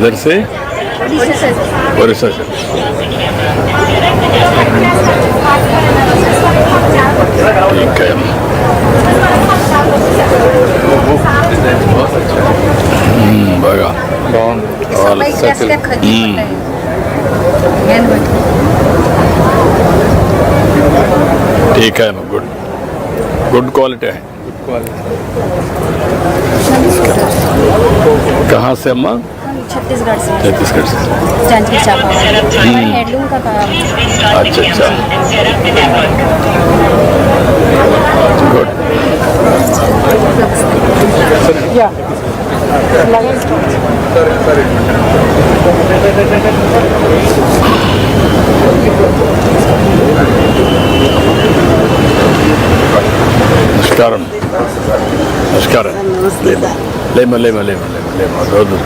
किधर से? उड़ीसा से। ठीक है। बघा ठीक है, गुड गुड क्वालिटी है। कहाँ से अम्मा? छत्तीसगढ़ से। छत्तीसगढ़ से। जांजगीर चांपा हेडलूम का काम। अच्छा अच्छा, गुड। నమస్కారం. నమస్కారం. లేమా లేమా లేమా లేమా రోజు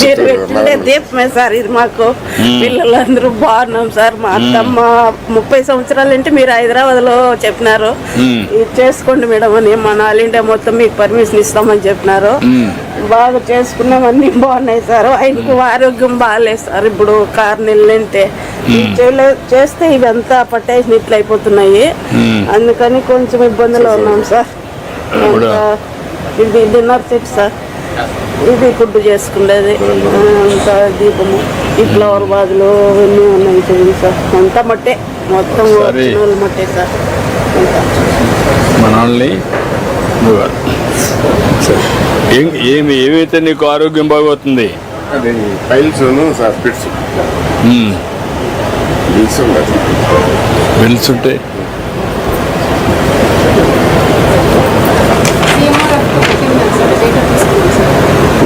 మీరు పెట్టిండే దీపమే సార్ ఇది. మాకు పిల్లలందరూ బాగున్నాం సార్. మా అత్తమ్మ 30 సంవత్సరాలు అంటే మీరు హైదరాబాద్లో చెప్పినారు, ఇది చేసుకోండి మేడం అని. మా ఇండియా మొత్తం మీకు పర్మిషన్ ఇస్తామని చెప్పినారు. బాగా చేసుకున్నాం, అన్ని బాగున్నాయి సార్. ఆయనకు ఆరోగ్యం బాగాలేదు సార్. ఇప్పుడు 6 నెలలు అంటే చేస్తే ఇవంతా పట్టేసి ఇట్లా అయిపోతున్నాయి. అందుకని కొంచెం ఇబ్బందులు ఉన్నాం సార్. ఇది డిన్నర్ సెట్ సార్, ఇది ఫుడ్ చేసుకునేది, అంతా దీపము, ఈ ఫ్లవర్ బాదులు అవన్నీ ఉన్నాయి చూడండి సార్. అంతా మట్టే, మొత్తం మట్టే సార్. మనల్ని ఏమైతే నీకు ఆరోగ్యం బాగోతుంది? అది ఫైల్స్ సార్, ఫిట్స్ బిల్స్ ఉంటాయి.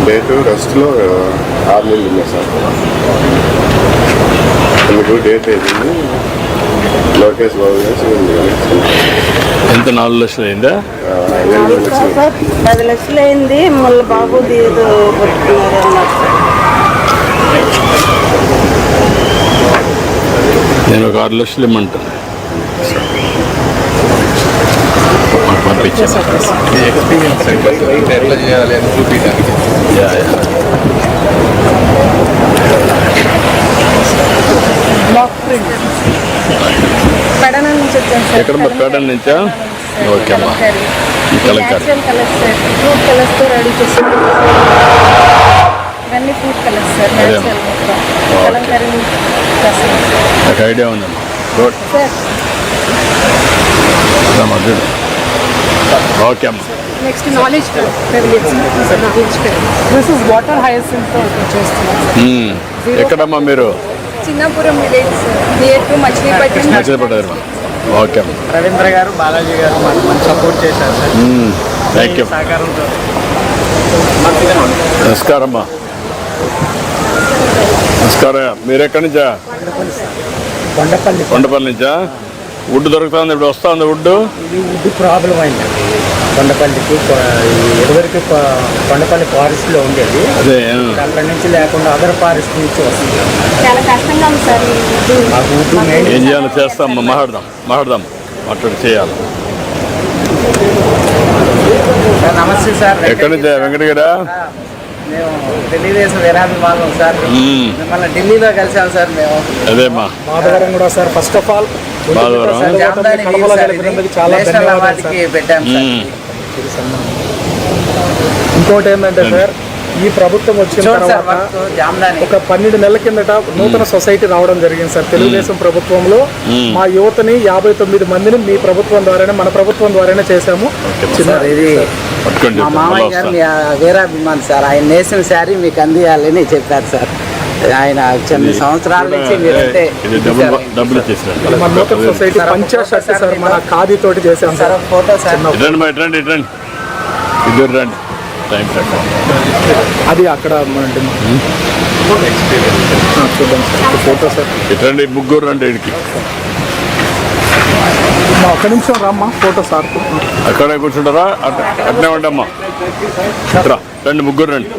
డేటు రెస్ట్లో 6 నెలలు ఉన్నాయి సార్. మీకు డేట్ అయింది లోకేష్ బాబు ఎంత 4 లక్షలు అయిందా? 10 లక్షలు అయింది. మళ్ళీ బాబుది ఏదో పట్టుకున్నారు అన్నారు. నేను ఒక 6 లక్షలు ఇమ్మంటాను, పంపించాను. ఎట్లా చేయాలి అని చూపించడానికి. పెడన నుంచి వచ్చాను. ఎక్కడ? పేడ నుంచా? ఓకే అమ్మా. కలంకారీ ఫ్రూట్ కలర్స్తో రెడీ చేసాను. ఇవన్నీ ఫ్రూట్ కలర్స్ సార్. కలంకారీ నాకు ఐడియా ఉందమ్మా. గుడ్. ఓకే అమ్మా. Next knowledge this is water hyacinth చేస్తున్నాం. ఎక్కడమ్మా మీరు? Chinnapuram village near to Machilipatnam. Okay అమ్మా. రవీంద్ర గారు, బాలాజీ గారు మనకు సపోర్ట్ చేశారు సార్. Thank you. సహకారంతో. నమస్కారం అమ్మా. నమస్కారం. మీరు ఎక్కడి నుంచా? కొండపల్లి నుంచా? వుడ్ దొరుకుతుంది ఇప్పుడు? వస్తుంది వుడ్? ఇది వుడ్ ప్రాబ్లం అయింది కొండపల్లికి. ఎదువరకు కొండపల్లి ఫారెస్ట్లో ఉండేది, అదే అక్కడి నుంచి లేకుండా అదర్ ఫారెస్ట్ నుంచి వస్తుంది. చాలా కష్టంగా ఉంది సార్. మాకు వుడ్ మెయిన్. ఏం చేయాలో చేస్తాం, మాట్లాడదాం మాట్లాడి చేయాలి. నమస్తే సార్. ఎక్కడి నుంచి? వెంకటగిర. మేము తెలుగుదేశం వీరాభిమానం సార్. మిమ్మల్ని ఢిల్లీలో కలిసాం సార్ మేము. అదేమ్మా. మాధవరం కూడా sir. First of all Madhavaram చాలా పెట్టాం సార్. ఇంకోటి ఏంటంటే సార్, ఈ ప్రభుత్వం వచ్చిన తర్వాత ఒక 12 నెలల కిందట నూతన సొసైటీ రావడం జరిగింది సార్ తెలుగుదేశం ప్రభుత్వంలో. మా యువతని 59 మందిని మీ ప్రభుత్వం ద్వారానే, మన ప్రభుత్వం ద్వారానే చేశాము. ఇది మా మామయ్య గారు మీ వీరాభిమాని సార్. ఆయన నేసిన శారీ మీకు అందియాలని చెప్పారు సార్. ఆయన కొన్ని సంవత్సరాల నుంచి మన నూతన సొసైటీ పంచాయత్ సార్, మన ఖాదీ తోటి చేశాం సార్. Photo sir. రండి. అది అక్కడ చూద్దాం సార్. Photo sir. ఇట్రండి, ముగ్గురు రండి. ఇడికి ఒక్క నిమిషం రామ్మా. Photo sir. అక్కడే కూర్చుంటారా? అట్నే ఉండమ్మా. రండి, ముగ్గురు రండి.